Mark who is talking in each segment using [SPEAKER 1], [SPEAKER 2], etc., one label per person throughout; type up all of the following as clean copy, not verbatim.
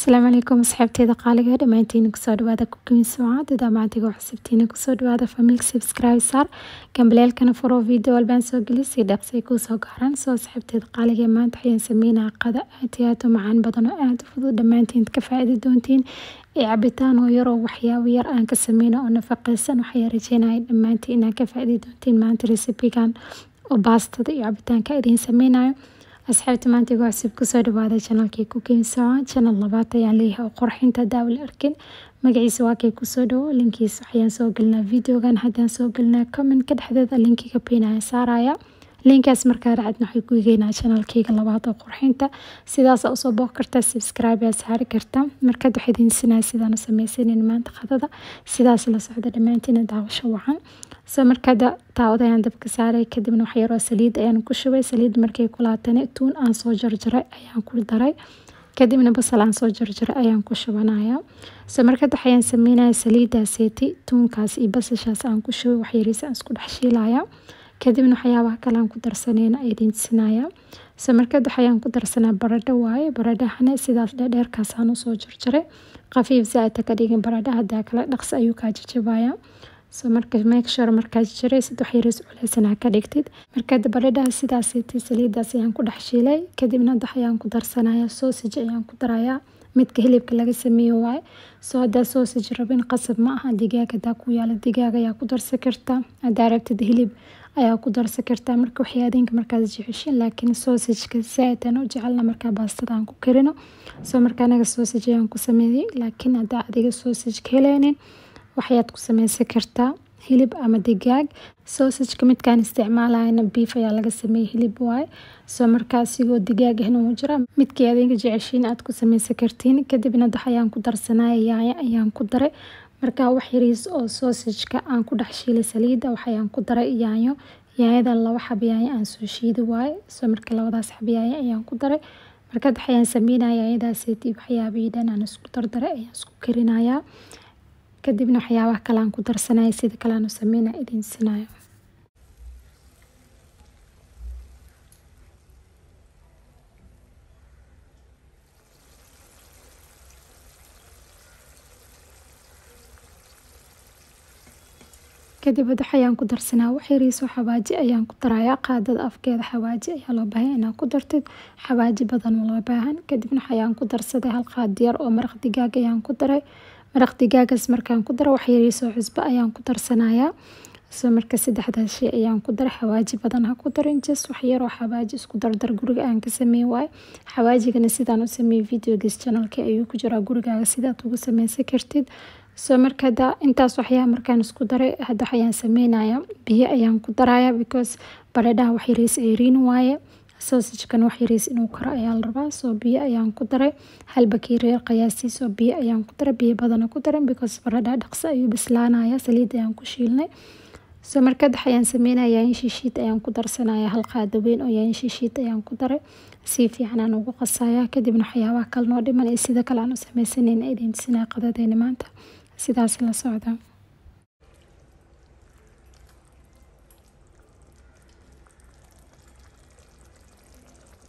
[SPEAKER 1] السلام عليكم أصحابتي قالقة دمانتين كسو دوادا كوكين سوعاد إذا معتقو حسبتين كسو دوادا فاميلك سبسكرايب صار كان بليل كان فرو فيديو والبان سو قليسي داقسي كوسو قارن سو أصحابتي قالقة ما تحيين سمينا قدا آتياتو معان بدنو آد فضو دمانتين كفايدة دونتين عبيتان ويرو وحيا وير آن كسمينا ونفقيسان وحيا رجينا دمانتين آن كفايدة دونتين ما ريسيبي كان وباستة عبيتان كايدين سمينا asxaabta maanta igu cusub kusoo dhawaada channelkii cooking sound channel labaad ayaan leeyahay oo qurxinta daawil arkin magaciisa waa kay kusoo dhawo linkiisa waxaan soo gelinaa videogan haddaan soo gelinaa comment ka dhexdeeda linkiga pinaya saaraya linkaas markaa raacadna waxay ku geynaa channelkayga labaad oo qurxinta sidaas oo soo booq kartaa subscribe aad saari kartaa markaad waxaad insinaa sidaan u sameysanayn maanta qadada sidaas la socda dhamaantiin daawasho wacan soo markaa taawada ayaan dabka saaray kadibna wax yar oo saliid ayaan ku shubay saliid markay kulaatane tuun aan soo jarjaray ayaan ku daray kadibna basal aan soo jarjaray ayaan ku shubanayaa soo markaa waxaan sameeyay saliidaaseti tuunkaas iyo basashaas aan ku shubay wax yariis aan isku dhex shiilaya kadibna waxyaabaha kale aan ku darsanayna idin sinaya soo markaa waxaan ku darsanaa baradho waaye baradhahana sidaas dheerkaas aan soo jarjaray qafiif zaad ka dhigin baradhaha kala dhaqso ayuu ka jajabaya soo markaa make sure markaa jaraysid wax yariis culeysana ka dhigtid markaa baradhaha sidaas saliidaas ayaan ku dhex shiilay kadibna waxaan ku darsanaya sausage ayaan ku daraya midka hilibka laga sameeyo waaye soo hada sausage rabin qasab ma aha digaag hada ku yaala digaag ayaa ku darsan kartaa hada rabtid hilib ayaa ku darsan kartaa marka waxyaadinka markaad jeceshin laakiin sausage-ka zaaidan u jecelna markaa baastada aan ku karino soo markaa anaga sausage ayaan ku sameeyay laakiin hada adiga sausage ka heleynin waxaad ku sameysan kartaa hilib ama digaag sausage-ka midkaan isticmaalayna beef ayaa laga sameeyay hilib waaye soo markaa sigoo digaag ahna uu jira midkii adinka jeceshiin aad ku sameysan kartiin kadibna waxaan ku darsanaya yaanyo ayaan ku daray markaa wax yariis oo sausage-ka aan ku dhex shiilay saliida waxaan ku daray yaanyada laba xab yaanyo aan soo shiiday waaye soo markaa labadaas xab yaanyo ayaan ku daray markaa waxaan sameeyay yaanyadaas waxyaabahan aan isku dardaray ayaan isku karinayaa kadibna waxyaabaha kale aan ku darsanay sida kale aan u sameeyay idin sinayo kadib waxaan ku darsanaa wax yariis oo xawaaji ayaan ku darayaa qaadada afkeeda xawaaji ayaa loo baahan inaad ku dartid xawaaji badan loo baahan kadibna waxaan ku darsaday hal qaad yar oo maraq digaag ayaan ku daray maraq digaagas markaan ku daro wax yariis oo cusbo ayaan ku darsanayaa soo markaa saddexdaas shay ayaan ku daray xawaaji badan ha ku darin just wax yar oo xawaaji isku dardar guriga aan ka sameeyay waay xawaajigana sidaan u sameeyay videoga channelka ayuu ku jiraa gurigaaga sidaad ugu sameysan kartid soo markaa intaas waxyaa markaan isku daray hada waxaan sameeynayaa biyo ayaan ku darayaa because baradhaha wax yariis ayriin waaye sausage-kan wax yariis inuu karo ayaa la rabaa soo biyo ayaan ku daray hal bakeeri qiyaastii soo biyo ayaan ku daray biyo badan ku daray because baradhaha dhaqso ayuu bislaanaya saliid ayaan ku shiilnay soo markaa waxaan sameeynayaa in shishiid ayaan ku darsanayaa hal qaado weyn oo yaanyo shishiid ayaan ku daray si fiican aan ugu qasayaa kadibna waxyaabaha kale noo dhiman sida kale aan u sameysanayn idin sinaa qadadeena maanta sidaas la socda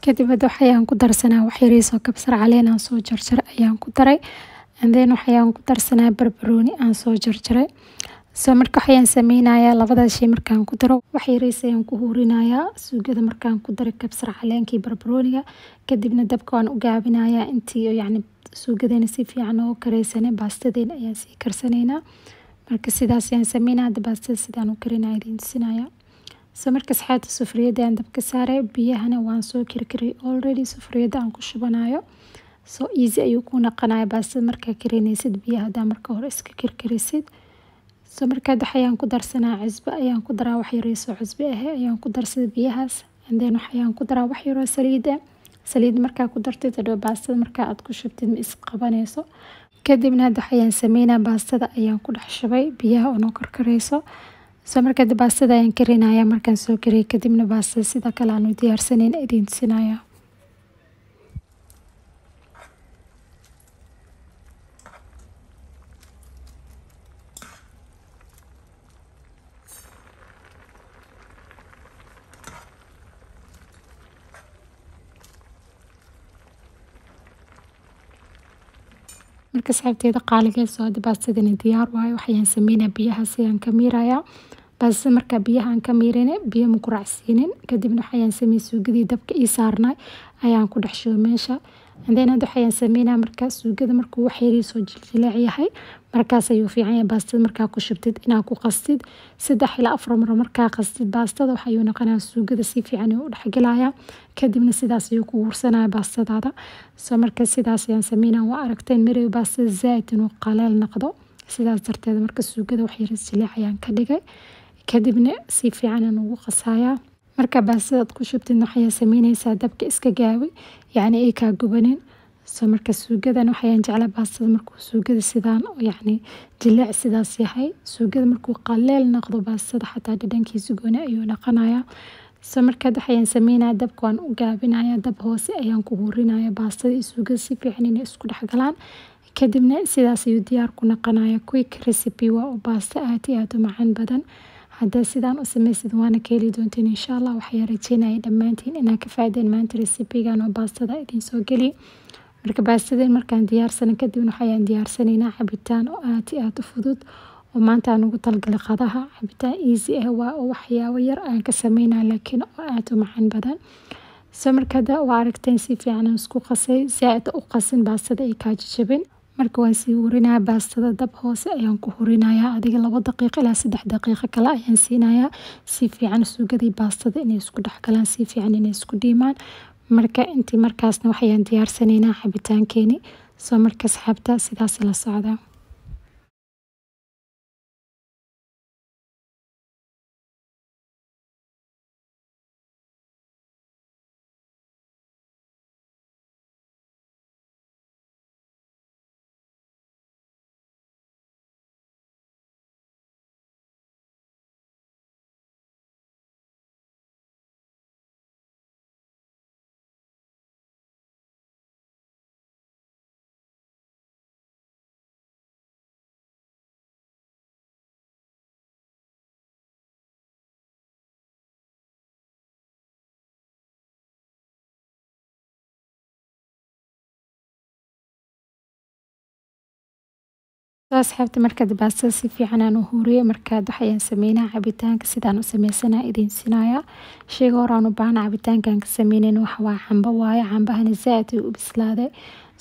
[SPEAKER 1] kadib waxaan ku darsanaa wax yariis oo kabsar caleen aan soo jarjaray ayaan ku daray and then waxaan ku darsanaa barbarooni aan soo jarjaray soo markaa waxaan sameeynayaa labadaas shay markaan ku daro wax yariis ayaan ku huurinayaa suugada markaan ku daray kabsar caleenkii barbarooniga kadibna dabka waan u gaabinayaa intii yacni suugadeena si fiican oo kareysanay baastadeena ayaan sii karsanaynaa marka sidaas ayaan sameynaa hada baastada sidaan u karinaa idin sinaya soo markaa saxaata sufriyada aan dabka saaray biyahana waan soo karkariyay already sufriyada aan ku shubanayo soo easy ayuu ku noqonayaa baastada markaa karinaysid biyaha hada marka hore iska karkarisid soo markaa waxaan ku darsanaa cusbo ayaan ku daraa wax yariis oo cusbo ah ayaan ku darsaday biyahaas and then waxaan ku daraa wax yar oo saliid markaa ku dartid hadhow baastada markaa aad ku shubtid ma isqabanayso kadibna waxaan sameynaa baastada ayaan ku dhex shubay biyaha oo karkarayso soo markaa baastada ayaan karinayaa markaan soo kariyay kadibna baastada sida kale aan u diyaarsanayn idin sinayaa marka asxaabteyda qaaliga soo hada baastadani diyaar waayo waxaan sameynaa biyaha sidaan ka miirayaa baastada marka biyaha aan ka miirine biyo ma ku raacsiinin kadibna waxaan sameeyay suugadii dabka ii saarnay ayaan ku dhex shubay meesha hadana waxaan sameynaa marka suugada markuu wax yar soo jiljileec yahay markaas ayuu fiican yahay baastada marka ku shubtid inaad ku qastid 3 ilaa 4 mar marka qastid baastada waxa uu noqonaa suugada si fiican u dhaxgalaya kadibna sidaas ayuu ku ursanaya baastadaada soo marka sidaas ayaan sameynaa waa aragteen miray baastada zaid inuu qaleel noqdo sidaas darteed marka suugada wax yar jilaac ayaan ka dhigay kadibna si fiican aan ugu qasayaa marka baastada ku shubtid waxay sameynaysaa dabka iska gaawi yani ay ka gubanin soo marka suugadan waxaan jeclaa baastada markuu suugada sidaan yani jilaac sidaas yahay suugada markuu qaleel noqdo baastada xataa dhadhankiisa gooni ayuu noqonayaa soo marka waxaan sameynaa dabka waan u gaabinayaa dab hoose ayaan ku huurinayaa baastada iyo suugada si fiican inay isku dhaxgalaan kadibna sidaas ayuu diyaar ku noqonayaa quick recipe waa baasta aad iyo aad u macaan badan hadda sidaan u sameeysid waana ka heli doontiin insha Allah waxaan rajeynayaa dhamaantiin inaad ka faa'iideen maanta recipe-gan oo baastada idin soo geli marka baastadeen markaan diyaarsan kadib waxaan diyaarsanaynaa cabitaan oo aad iyo aad u fudud oo maanta aan ugu talgalay qadaha cabitaan easy ah waa waxyaabo yar aan ka sameynaa laakiin oo aad u macaan badan soo marka waa aragteen si fiican isku qasay zaid u qasin baastada ay ka jajabin marka waan sii hurinaa baastada dab hoose ayaan ku hurinayaa adiga 2 daqiiqo ilaa 3 daqiiqo kale ayaan siinayaa si fiican suugadii baastada inay isku dhaxgalaan si fiican inay isku dhiimaan marka intii markaasna waxaan diyaarsanaynaa cabitaankeeni soo marka asxaabta sidaas la socda asxaabta marka baastada si fiican aan u huuriyo marka waxaan sameynaa cabitaanka sidaan u sameysana idin sinaya sheyga hore aan u baahnaa cabitaankan ka sameynayna waxa waa cambo waaye cambahana zaid u bislaaday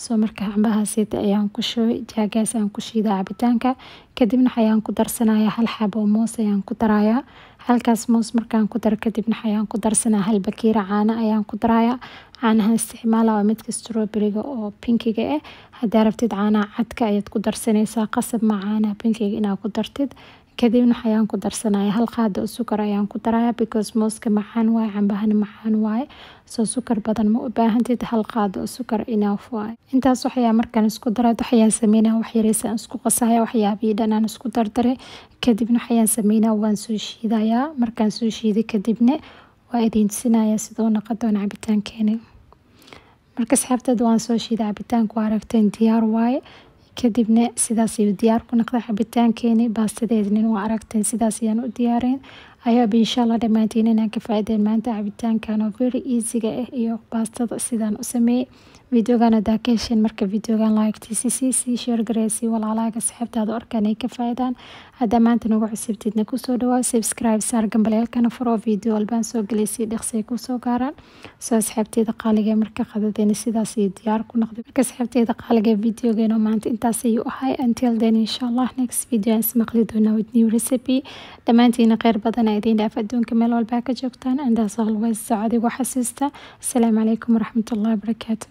[SPEAKER 1] soo marka cambahaas ayaan ku shubay jaagaas aan ku shiidaa cabitaanka kadibna waxaan ku darsanayaa hal xabo moos ayaan ku darayaa halkaas moos markaan ku daro kadibna waxaan ku darsanaa hal bakeeri caano ayaan ku darayaa caanaha isticmaalaa midka strawberry-ga oo pinkiga ah hadaa rabtid caanaha cadka ayaad ku darsanaysaa qasab ma caanaha pinkiga inaad ku dartid kadibna waxaan ku darsanayaa hal qaado sukar ayaan ku darayaa because mooska macaan waaye cambahana macaan waaye soo sukar badan ma u baahantid hal qaado sukar enough waaye intaas waxaan markaan isku daray waxaan sameynaa wax yareysan isku qasaya waxyaabii dhan aan isku dardaray kadibna waxaan sameynaa waan soo shiidayaa markaan soo shiiday kadibna waa idin sinayaa sidoo noqon doona cabitaankeena marka asxaabtada waan soo shiiday cabitaanku aragteen diyaar waaye kadibna sidaas ayuu diyaar ku noqday cabitaankeeni baastadeedna waa aragteen sidaas ayaan u diyaareen ayaa insha Allah dhamaantiin inaan ka faa'iideen maanta cabitaankan oo very easy ah iyo baastada sidaan u sameeyay videogan hada ka hesheen marka videogan like si share gareysi walaalaaga asxaabtaada arkaan ay ka faa'iidaan hada maanta nagu cusubtidna ku soo dhawaad subscribe saar gambaleelkana furo video walbaan soo galeysi dhaqsay ku soo gaaraan soo asxaabteeda qaaliga marka qadadeena sidaas ay diyaar ku noqday marka asxaabteeda qaaliga videogeena maanta intaas ayuu ahay until then insha Allah next video ismaqli doona with new recipe dhamaantiin khayr badan idin dhaaf adduunka meel walba ka joogtaan and as always saacadigu xasuusta assalaamu calaykum waraxmatullaahi wabarakaatuh